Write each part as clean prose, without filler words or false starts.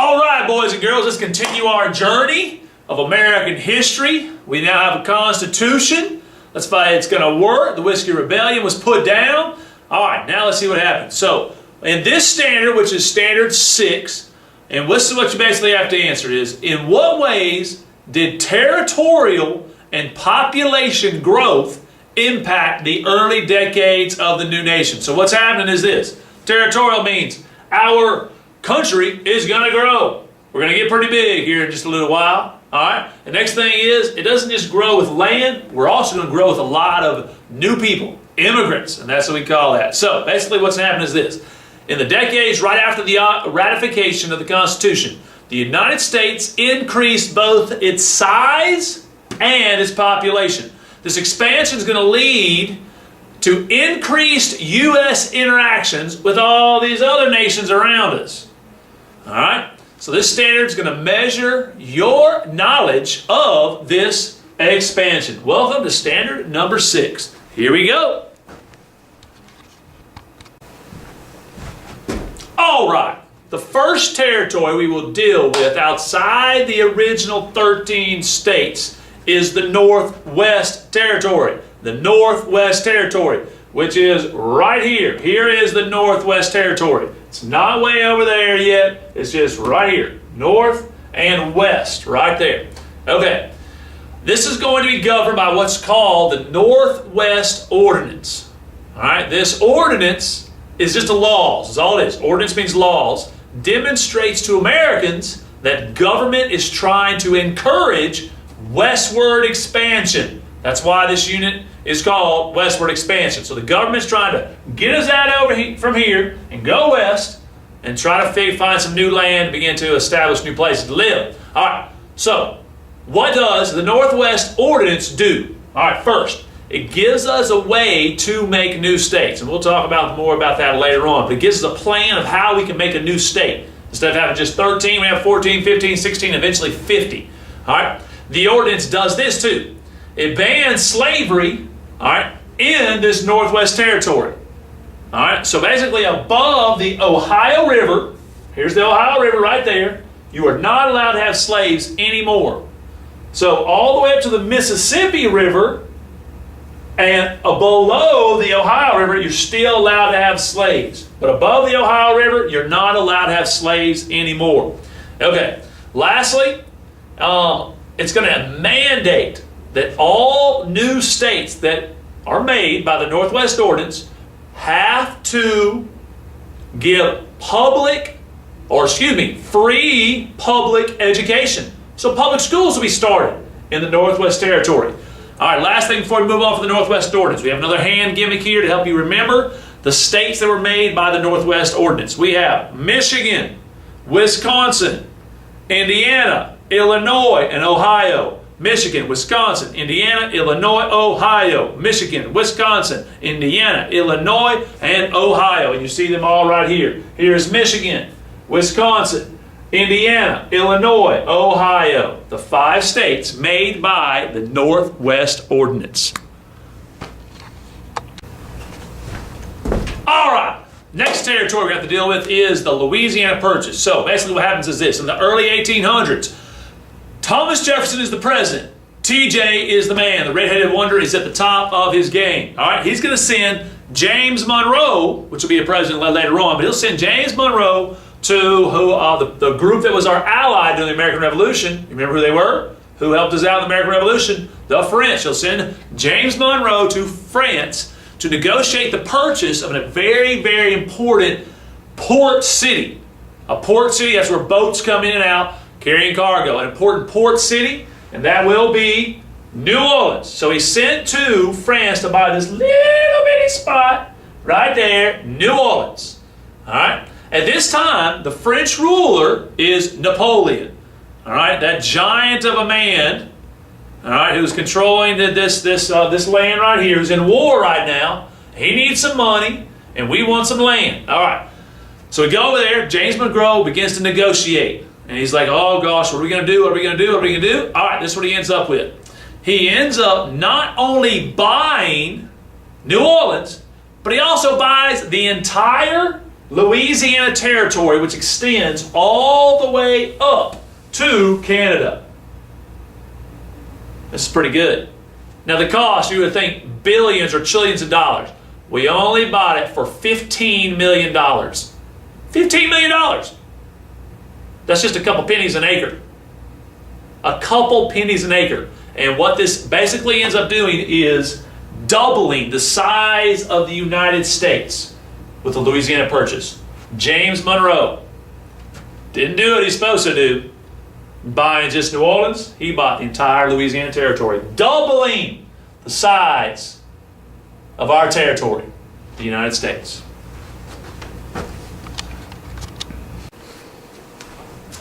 All right, boys and girls, let's continue our journey of American history. We now have a Constitution. Let's find it's going to work. The Whiskey Rebellion was put down. All right, now let's see what happens. So, in this standard, which is standard 6, and this is what you basically have to answer is, in what ways did territorial and population growth impact the early decades of the new nation? So what's happening is this. Territorial means our country is going to grow. We're going to get pretty big here in just a little while. All right. The next thing is, it doesn't just grow with land. We're also going to grow with a lot of new people, immigrants, and that's what we call that. So basically what's happened is this. In the decades right after the ratification of the Constitution, the United States increased both its size and its population. This expansion is going to lead to increased U.S. interactions with all these other nations around us. All right? So this standard is going to measure your knowledge of this expansion. Welcome to standard number 6. Here we go. All right. The first territory we will deal with outside the original 13 states is the Northwest Territory. The Northwest Territory, which is right here. Here is the Northwest Territory. It's not way over there yet. It's just right here. North and west, right there. Okay. This is going to be governed by what's called the Northwest Ordinance. All right. This ordinance is just a laws. That's all it is. Ordinance means laws. Demonstrates to Americans that government is trying to encourage westward expansion. That's why this unit is called Westward Expansion. So the government's trying to get us out over from here and go west and try to find some new land to begin to establish new places to live. All right, so what does the Northwest Ordinance do? All right, first, it gives us a way to make new states. And we'll talk more about that later on. But it gives us a plan of how we can make a new state. Instead of having just 13, we have 14, 15, 16, eventually 50. All right, the ordinance does this too. It bans slavery, all right, in this Northwest Territory. All right, so basically above the Ohio River, here's the Ohio River right there, you are not allowed to have slaves anymore. So all the way up to the Mississippi River and below the Ohio River, you're still allowed to have slaves. But above the Ohio River, you're not allowed to have slaves anymore. Okay, lastly, it's going to mandate that all new states that are made by the Northwest Ordinance have to give free public education. So public schools will be started in the Northwest Territory. All right, last thing before we move on to the Northwest Ordinance. We have another hand gimmick here to help you remember the states that were made by the Northwest Ordinance. We have Michigan, Wisconsin, Indiana, Illinois, and Ohio. Michigan, Wisconsin, Indiana, Illinois, Ohio. Michigan, Wisconsin, Indiana, Illinois, and Ohio. And you see them all right here. Here's Michigan, Wisconsin, Indiana, Illinois, Ohio. The 5 states made by the Northwest Ordinance. All right. Next territory we have to deal with is the Louisiana Purchase. So basically what happens is this. In the early 1800s, Thomas Jefferson is the president. TJ is the man. The red-headed wonder is at the top of his game. All right, he's going to send James Monroe, which will be a president later on, but he'll send James Monroe to the group that was our ally during the American Revolution. You remember who they were? Who helped us out in the American Revolution? The French. He'll send James Monroe to France to negotiate the purchase of a very, very important port city. A port city, that's where boats come in and out carrying cargo. An important port city, and that will be New Orleans. So he sent to France to buy this little bitty spot right there, New Orleans. All right. At this time, the French ruler is Napoleon. All right, that giant of a man. All right, who's controlling this land right here, who's in war right now. He needs some money, and we want some land. All right. So we go over there. James Monroe begins to negotiate. And he's like, oh gosh, what are we going to do? What are we going to do? What are we going to do? All right, this is what he ends up with. He ends up not only buying New Orleans, but he also buys the entire Louisiana Territory, which extends all the way up to Canada. This is pretty good. Now the cost, you would think billions or trillions of dollars. We only bought it for $15 million. $15 million. That's just a couple pennies an acre. A couple pennies an acre. And what this basically ends up doing is doubling the size of the United States with the Louisiana Purchase. James Monroe didn't do what he's supposed to do. Buying just New Orleans, he bought the entire Louisiana Territory, doubling the size of our territory, the United States.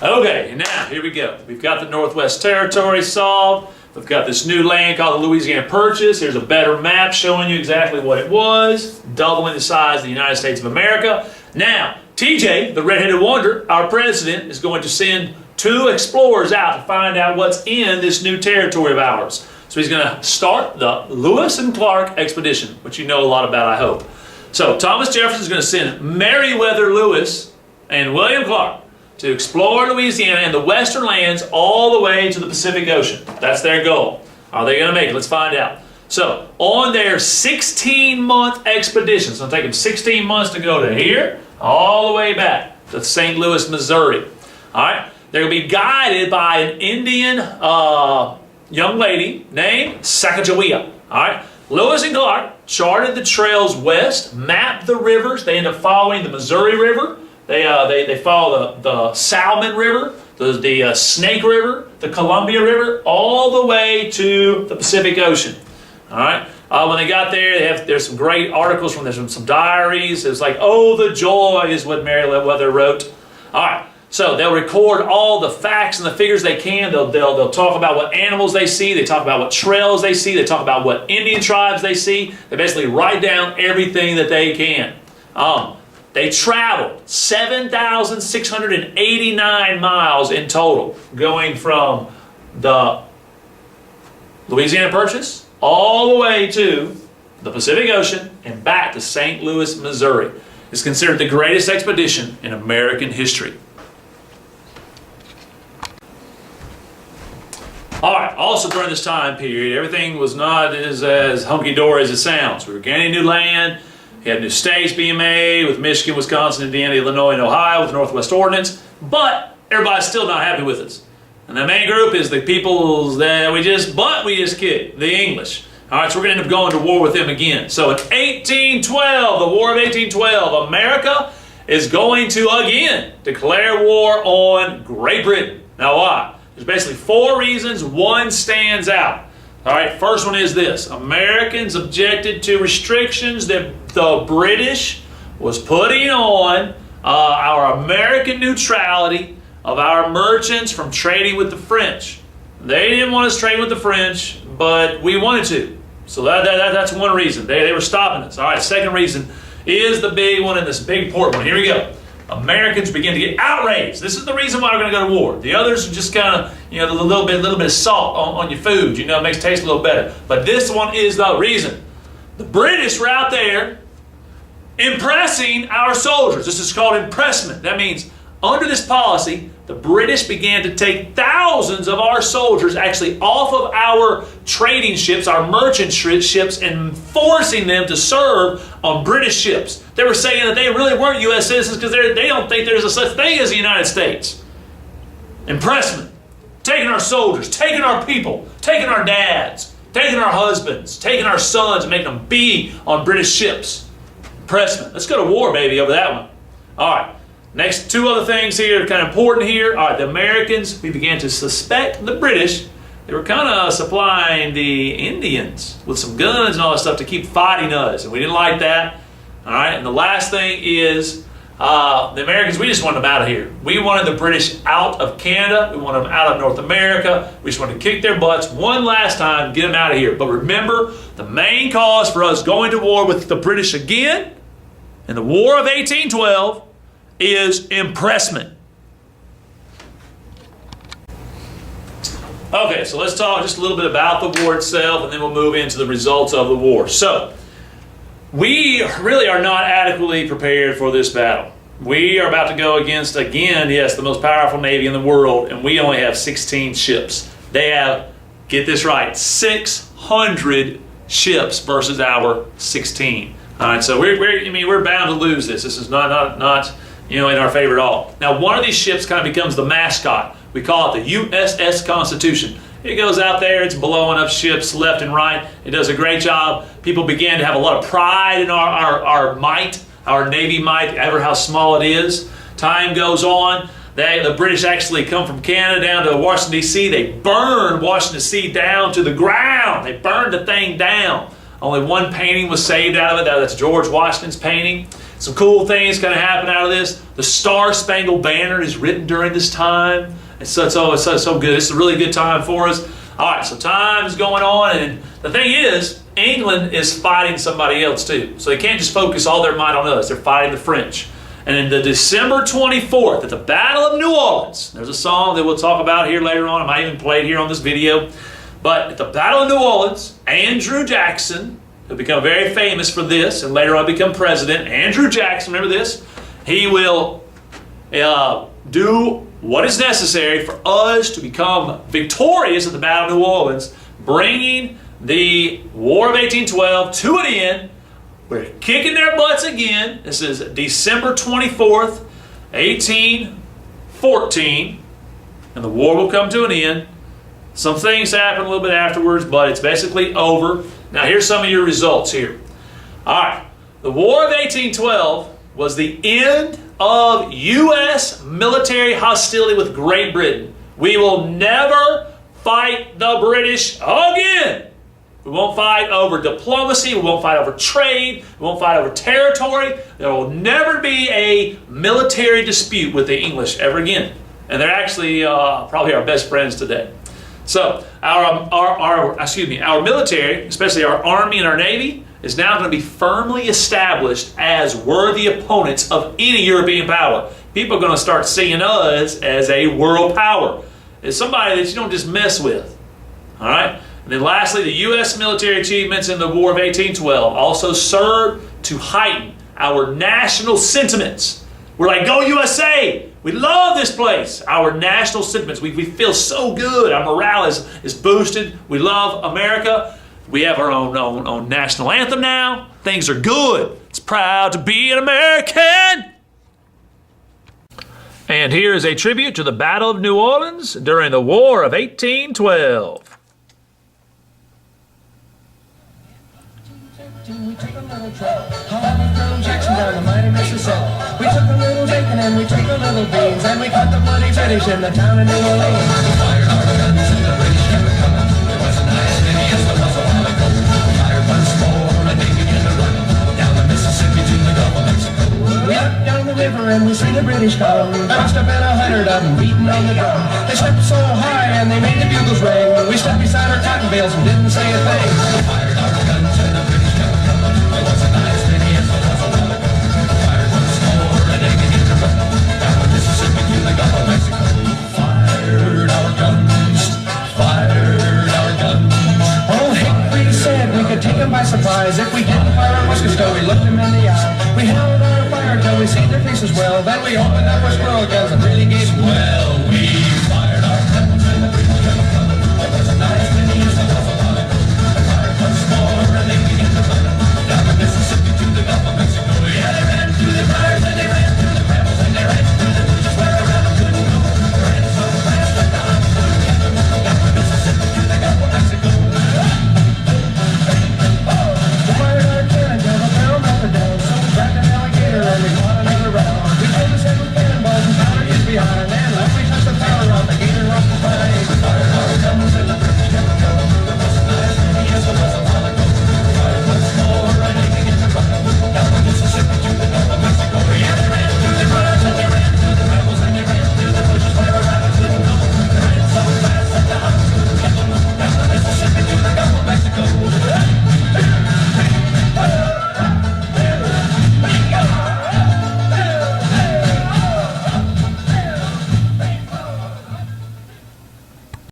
Okay, now here we go. We've got the Northwest Territory solved. We've got this new land called the Louisiana Purchase. Here's a better map showing you exactly what it was, doubling the size of the United States of America. Now, TJ, the Red-Headed Wonder, our president, is going to send 2 explorers out to find out what's in this new territory of ours. So he's going to start the Lewis and Clark expedition, which you know a lot about, I hope. So Thomas Jefferson is going to send Meriwether Lewis and William Clark to explore Louisiana and the western lands all the way to the Pacific Ocean. That's their goal. Are they going to make it? Let's find out. So on their 16-month expedition, it's going to take them 16 months to go to here, all the way back to St. Louis, Missouri. All right. They're going to be guided by an Indian young lady named Sacagawea. All right. Lewis and Clark charted the trails west, mapped the rivers. They end up following the Missouri River. They follow the Salmon River, the Snake River, the Columbia River, all the way to the Pacific Ocean. All right. When they got there, there's some great articles from there's some diaries. It's like, oh, the joy is what Meriwether wrote. All right. So they'll record all the facts and the figures they can. They'll talk about what animals they see. They talk about what trails they see. They talk about what Indian tribes they see. They basically write down everything that they can. They traveled 7,689 miles in total, going from the Louisiana Purchase all the way to the Pacific Ocean and back to St. Louis, Missouri. It's considered the greatest expedition in American history. All right, also during this time period, everything was not as hunky-dory as it sounds. We were gaining new land. We had new states being made with Michigan, Wisconsin, Indiana, Illinois, and Ohio with the Northwest Ordinance. But everybody's still not happy with us. And the main group is the peoples that we just kicked, the English. All right, so we're going to end up going to war with them again. So in 1812, the War of 1812, America is going to again declare war on Great Britain. Now why? There's basically 4 reasons. One stands out. All right, first one is this. Americans objected to restrictions that the British was putting on our American neutrality of our merchants from trading with the French. They didn't want us trading with the French, but we wanted to. So that's one reason. They were stopping us. All right, second reason is the big one and this big important one. Here we go. Americans begin to get outraged. This is the reason why we're going to go to war. The others are just kind of, a little bit of salt on your food. It makes it taste a little better. But this one is the reason. The British were out there impressing our soldiers. This is called impressment. That means under this policy, the British began to take thousands of our soldiers actually off of our trading ships, our merchant ships, and forcing them to serve on British ships. They were saying that they really weren't U.S. citizens because they don't think there's a such thing as the United States. Impressment. Taking our soldiers, taking our people, taking our dads, taking our husbands, taking our sons and making them be on British ships. Impressment. Let's go to war, baby, over that one. All right. Next 2 other things here kind of important here. All right, the Americans, we began to suspect the British. They were kind of supplying the Indians with some guns and all that stuff to keep fighting us, and we didn't like that. All right, and the last thing is the Americans, we just wanted them out of here. We wanted the British out of Canada. We wanted them out of North America. We just wanted to kick their butts one last time, get them out of here. But remember, the main cause for us going to war with the British again in the War of 1812 is impressment. Okay, so let's talk just a little bit about the war itself, and then we'll move into the results of the war. So, we really are not adequately prepared for this battle. We are about to go against, again, yes, the most powerful Navy in the world, and we only have 16 ships. They have, get this right, 600 ships versus our 16. All right, so we're bound to lose this. This is not in our favor at all. Now, one of these ships kind of becomes the mascot. We call it the USS Constitution. It goes out there, it's blowing up ships left and right. It does a great job. People began to have a lot of pride in our might, our Navy might, ever how small it is. Time goes on. The British actually come from Canada down to Washington, D.C. They burned Washington, D.C. down to the ground. They burned the thing down. Only one painting was saved out of it. That's George Washington's painting. Some cool things going to happen out of this. The Star-Spangled Banner is written during this time. It's so good. It's a really good time for us. All right, so time is going on, and the thing is, England is fighting somebody else too. So they can't just focus all their might on us. They're fighting the French. And in the December 24th, at the Battle of New Orleans, there's a song that we'll talk about here later on. I might even play it here on this video. But at the Battle of New Orleans, Andrew Jackson, who become very famous for this, and later on become president, Andrew Jackson, remember this? He will do what is necessary for us to become victorious at the Battle of New Orleans, bringing the War of 1812 to an end. We're kicking their butts again. This is December 24th, 1814, and the war will come to an end. Some things happen a little bit afterwards, but it's basically over. Now, here's some of your results here. All right, the War of 1812 was the end of U.S. military hostility with Great Britain. We will never fight the British again. We won't fight over diplomacy. We won't fight over trade. We won't fight over territory. There will never be a military dispute with the English ever again. And they're actually probably our best friends today. So our military, especially our Army and our Navy, is now going to be firmly established as worthy opponents of any European power. People are going to start seeing us as a world power, as somebody that you don't just mess with. All right? And then lastly, the U.S. military achievements in the War of 1812 also served to heighten our national sentiments. We're like, go USA! We love this place. Our national sentiments. We feel so good. Our morale is boosted. We love America. We have our own national anthem now. Things are good. It's proud to be an American. And here is a tribute to the Battle of New Orleans during the War of 1812. We took a little trip, hauled from Jackson down the mighty Mississippi. We took a little bacon and we took a little beans, and we caught the bloody British in the town of New Orleans. We fired our guns and the British kept coming. There wasn't as many as there was a while ago. We fired once more and they began to run down the Mississippi to the Gulf of Mexico. We looked down the river and we see the British come. There must have been 100 of them beating on the drum. They stepped so high and they made the bugles ring. We stepped beside our cotton bales and didn't say a thing. We fired our guns and the British kept coming. There wasn't as many as there was a while ago. We fired once more and they began to run down the Mississippi to the Gulf of Mexico. Fired our guns, fired our guns. Oh, Hickory said we could take them by surprise. If we didn't fire our muskets, though, we looked them in the eye. We held our fire till we see their faces well. Then we opened up our squirrel guns and really gave them well. We fired our guns and the British kept coming. There wasn't as many as there was a while ago. We fired once more and they began to run down the Mississippi to the Gulf of Mexico.